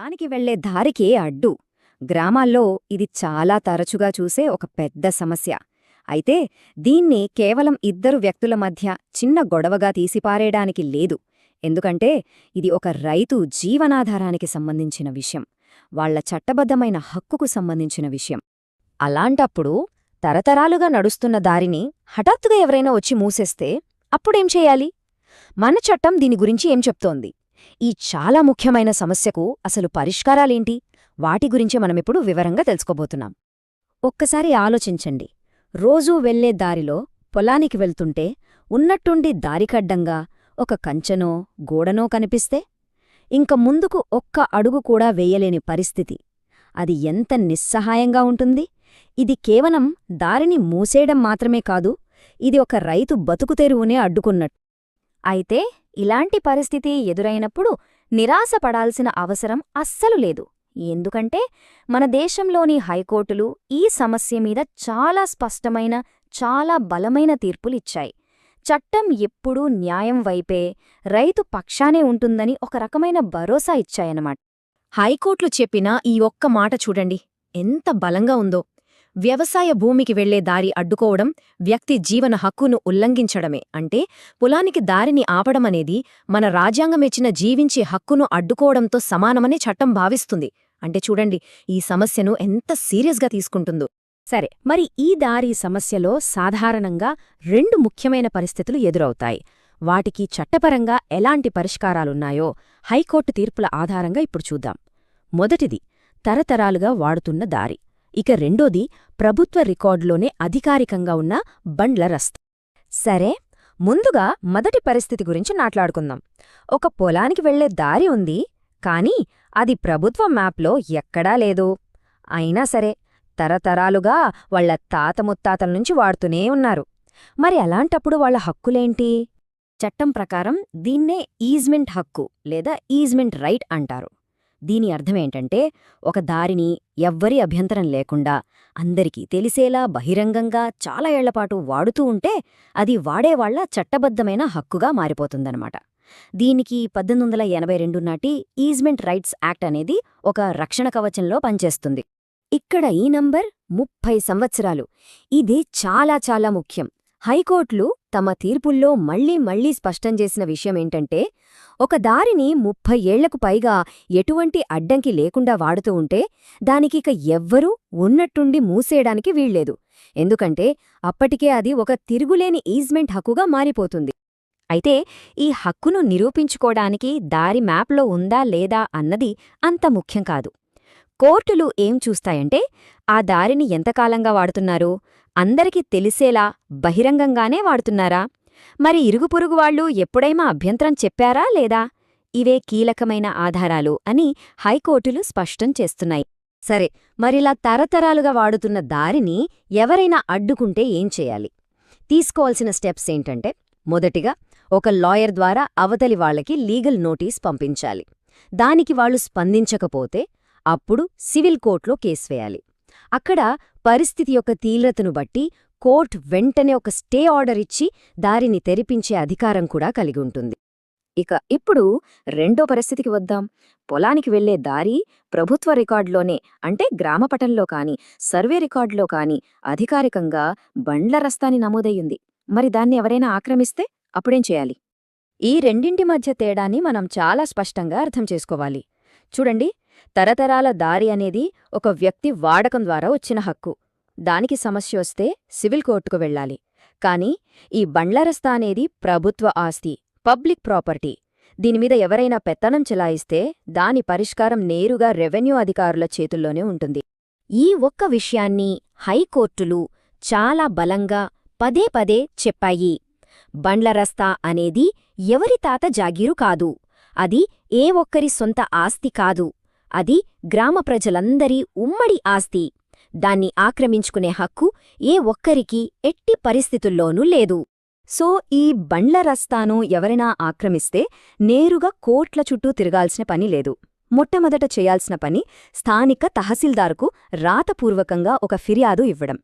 పొలానికి వెళ్లే దారికే అడ్డు. గ్రామాల్లో ఇది చాలా తరచుగా చూసే ఒక పెద్ద సమస్య. అయితే దీన్ని కేవలం ఇద్దరు వ్యక్తుల మధ్య చిన్న గొడవగా తీసిపారేయడానికి లేదు. ఎందుకంటే ఇది ఒక రైతు జీవనాధారానికి సంబంధించిన విషయం, వాళ్ల చట్టబద్ధమైన హక్కుకు సంబంధించిన విషయం. అలాంటప్పుడు తరతరాలుగా నడుస్తున్న దారిని హఠాత్తుగా ఎవరైనా వచ్చి మూసేస్తే అప్పుడేం చేయాలి? మన చట్టం దీని గురించి ఏం చెప్తోంది? ఈ చాలా ముఖ్యమైన సమస్యకు అసలు పరిష్కారాలేంటి? వాటి గురించే మనమిప్పుడు వివరంగా తెలుసుకోబోతున్నాం. ఒక్కసారి ఆలోచించండి. రోజూ వెళ్లే దారిలో పొలానికి వెళ్తుంటే ఉన్నట్టుండి దారికడ్డంగా ఒక కంచెనో గోడనో కనిపిస్తే ఇంక ముందుకు ఒక్క అడుగు కూడా వెయ్యలేని పరిస్థితి. అది ఎంత నిస్సహాయంగా ఉంటుంది? ఇది కేవలం దారిని మూసేయడం మాత్రమే కాదు, ఇది ఒక రైతు బతుకుతెరువునే అడ్డుకున్నట్టు. అయితే ఇలాంటి పరిస్థితి ఎదురైనప్పుడు నిరాశపడాల్సిన అవసరం అస్సలు లేదు. ఎందుకంటే మన దేశంలోని హైకోర్టులు ఈ సమస్య మీద చాలా స్పష్టమైన, చాలా బలమైన తీర్పులిచ్చాయి. చట్టం ఎప్పుడూ న్యాయం వైపే, రైతు పక్షానే ఉంటుందని ఒక రకమైన భరోసా ఇచ్చాయన్నమాట. హైకోర్టులు చెప్పిన ఈ ఒక్క మాట చూడండి, ఎంత బలంగా ఉందో. వ్యవసాయ భూమికి వెళ్లే దారి అడ్డుకోవడం వ్యక్తి జీవన హక్కును ఉల్లంఘించడమే. అంటే పొలానికి దారిని ఆపడమనేది మన రాజ్యాంగమిచ్చిన జీవించే హక్కును అడ్డుకోవడంతో సమానమని చట్టం భావిస్తుంది. అంటే చూడండి, ఈ సమస్యను ఎంత సీరియస్గా తీసుకుంటుందో. సరే, మరి ఈ దారి సమస్యలో సాధారణంగా రెండు ముఖ్యమైన పరిస్థితులు ఎదురవుతాయి. వాటికి చట్టపరంగా ఎలాంటి పరిష్కారాలున్నాయో హైకోర్టు తీర్పుల ఆధారంగా ఇప్పుడు చూద్దాం. మొదటిది తరతరాలుగా వాడుతున్న దారి. ఇక రెండోది ప్రభుత్వ రికార్డులోనే అధికారికంగా ఉన్న బండ్ల రస్తా. సరే, ముందుగా మొదటి పరిస్థితి గురించి మాట్లాడుకుందాం. ఒక పొలానికి వెళ్లే దారి ఉంది, కానీ అది ప్రభుత్వ మ్యాప్లో ఎక్కడా లేదు. అయినా సరే తరతరాలుగా వాళ్ల తాత ముత్తాతల నుంచి వాడుతూనే ఉన్నారు. మరి అలాంటప్పుడు వాళ్ల హక్కులేంటి? చట్టం ప్రకారం దీన్నే ఈజ్మెంట్ హక్కు లేదా ఈజ్మెంట్ రైట్ అంటారు. దీని అర్థమేంటంటే ఒక దారిని ఎవ్వరి అభ్యంతరం లేకుండా అందరికీ తెలిసేలా బహిరంగంగా చాలా ఏళ్లపాటు వాడుతూ ఉంటే అది వాడేవాళ్ల చట్టబద్ధమైన హక్కుగా మారిపోతుందన్నమాట. దీనికి 1882 నాటి ఈజ్మెంట్ రైట్స్ యాక్ట్ అనేది ఒక రక్షణ కవచంలో పనిచేస్తుంది. ఇక్కడ ఈ నంబర్ 30 సంవత్సరాలు. ఇది చాలా చాలా ముఖ్యం. హైకోర్టులు తమ తీర్పుల్లో మళ్లీ స్పష్టం చేసిన విషయమేంటంటే ఒక దారిని 30 ఏళ్లకు పైగా ఎటువంటి అడ్డంకి లేకుండా వాడుతూ ఉంటే దానికిక ఎవ్వరూ ఉన్నట్టుండి మూసేయడానికి వీల్లేదు. ఎందుకంటే అప్పటికే అది ఒక తిరుగులేని ఈజ్మెంట్ హక్కుగా మారిపోతుంది. అయితే ఈ హక్కును నిరూపించుకోవడానికి దారి మ్యాప్లో ఉందా లేదా అన్నది అంత ముఖ్యం కాదు. కోర్టులు ఏం చూస్తాయంటే ఆ దారిని ఎంతకాలంగా వాడుతున్నారు, అందరికీ తెలిసేలా బహిరంగంగానే వాడుతున్నారా, మరి ఇరుగుపొరుగు వాళ్లు ఎప్పుడైనా అభ్యంతరం చెప్పారా లేదా, ఇవే కీలకమైన ఆధారాలు అని హైకోర్టులు స్పష్టం చేస్తున్నాయి. సరే, మరిలా తరతరాలుగా వాడుతున్న దారిని ఎవరైనా అడ్డుకుంటే ఏం చేయాలి? తీసుకోవాల్సిన స్టెప్స్ ఏంటంటే, మొదటిగా ఒక లాయర్ ద్వారా అవతలి వాళ్లకి లీగల్ నోటీస్ పంపించాలి. దానికి వాళ్లు స్పందించకపోతే అప్పుడు సివిల్ కోర్టులో కేసు వేయాలి. అక్కడ పరిస్థితి యొక్క తీవ్రతను బట్టి కోర్టు వెంటనే ఒక స్టే ఆర్డర్ ఇచ్చి దారిని తెరిపించే అధికారం కూడా కలిగి ఉంటుంది. ఇప్పుడు రెండో పరిస్థితికి వద్దాం. పొలానికి వెళ్లే దారి ప్రభుత్వ రికార్డులోనే, అంటే గ్రామపటంలో కాని సర్వే రికార్డులో కాని అధికారికంగా బండ్ల రస్తాని నమోదయ్యింది. మరి దాన్ని ఎవరైనా ఆక్రమిస్తే అప్పుడేం చేయాలి? ఈ రెండింటి మధ్య తేడాని మనం చాలా స్పష్టంగా అర్థం చేసుకోవాలి. చూడండి, తరతరాల దారి అనేది ఒక వ్యక్తి వాడకం ద్వారా వచ్చిన హక్కు. దానికి సమస్య వస్తే సివిల్ కోర్టుకు వెళ్లాలి. కాని ఈ బండ్ల రస్తా అనేది ప్రభుత్వ ఆస్తి, పబ్లిక్ ప్రాపర్టీ. దీనిమీద ఎవరైనా పెత్తనం చెలాయిస్తే దాని పరిష్కారం నేరుగా రెవెన్యూ అధికారుల చేతుల్లోనే ఉంటుంది. ఈ ఒక్క విషయాన్ని హైకోర్టులు చాలా బలంగా పదే చెప్పాయి. బండ్ల రస్తా అనేది ఎవరి తాత జాగీరు కాదు, అది ఏ ఒక్కరి సొంత ఆస్తి కాదు, అది గ్రామ ప్రజలందరి ఉమ్మడి ఆస్తి. దాన్ని ఆక్రమించుకునే హక్కు ఏ ఒక్కరికీ ఎట్టి పరిస్థితుల్లోనూ లేదు. సో ఈ బండ్ల రస్తాను ఎవరైనా ఆక్రమిస్తే నేరుగా కోర్ట్ల చుట్టూ తిరగాల్సిన పని లేదు. మొట్టమొదట చేయాల్సిన పని స్థానిక తహసీల్దారుకు రాతపూర్వకంగా ఒక ఫిర్యాదు ఇవ్వడం.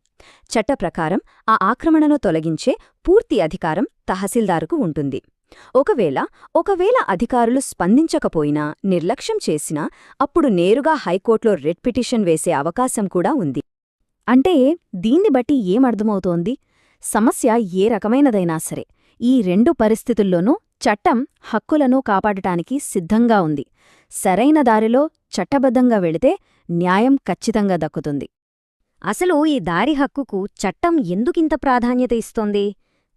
చట్టప్రకారం ఆ ఆక్రమణను తొలగించే పూర్తి అధికారం తహసీల్దారుకు ఉంటుంది. ఒకవేళ అధికారులు స్పందించకపోయినా, నిర్లక్ష్యం చేసినా అప్పుడు నేరుగా హైకోర్టులో రిట్ పిటిషన్ వేసే అవకాశం కూడా ఉంది. అంటే దీన్ని బట్టి ఏమర్థమవుతోంది? సమస్య ఏ రకమైనదైనా సరే, ఈ రెండు పరిస్థితుల్లోనూ చట్టం హక్కులను కాపాడటానికి సిద్ధంగా ఉంది. సరైన దారిలో చట్టబద్ధంగా వెళితే న్యాయం ఖచ్చితంగా దక్కుతుంది. అసలు ఈ దారి హక్కుకు చట్టం ఎందుకింత ప్రాధాన్యత ఇస్తోంది?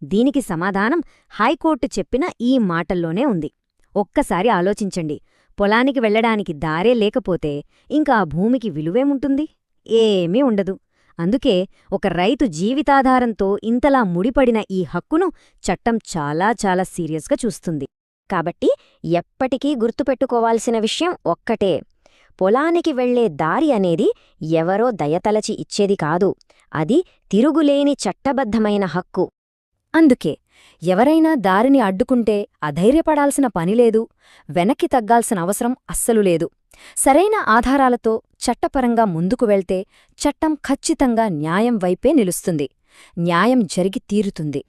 దీనికి సమాధానం హైకోర్టు చెప్పిన ఈ మాటల్లోనే ఉంది. ఒక్కసారి ఆలోచించండి. పొలానికి వెళ్లడానికి దారే లేకపోతే ఇంకా ఆ భూమికి విలువేముంటుంది? ఏమీ ఉండదు. అందుకే ఒక రైతు జీవితాధారంతో ఇంతలా ముడిపడిన ఈ హక్కును చట్టం చాలా చాలా సీరియస్గా చూస్తుంది. కాబట్టి ఎప్పటికీ గుర్తుపెట్టుకోవాల్సిన విషయం ఒక్కటే: పొలానికి వెళ్లే దారి అనేది ఎవరో దయతలచి ఇచ్చేది కాదు, అది తిరుగులేని చట్టబద్ధమైన హక్కు. అందుకే ఎవరైనా దారిని అడ్డుకుంటే అధైర్యపడాల్సిన పనిలేదు, వెనక్కి తగ్గాల్సిన అవసరం అస్సలు లేదు. సరైన ఆధారాలతో చట్టపరంగా ముందుకు వెళ్తే చట్టం ఖచ్చితంగా న్యాయం వైపే నిలుస్తుంది. న్యాయం జరిగి తీరుతుంది.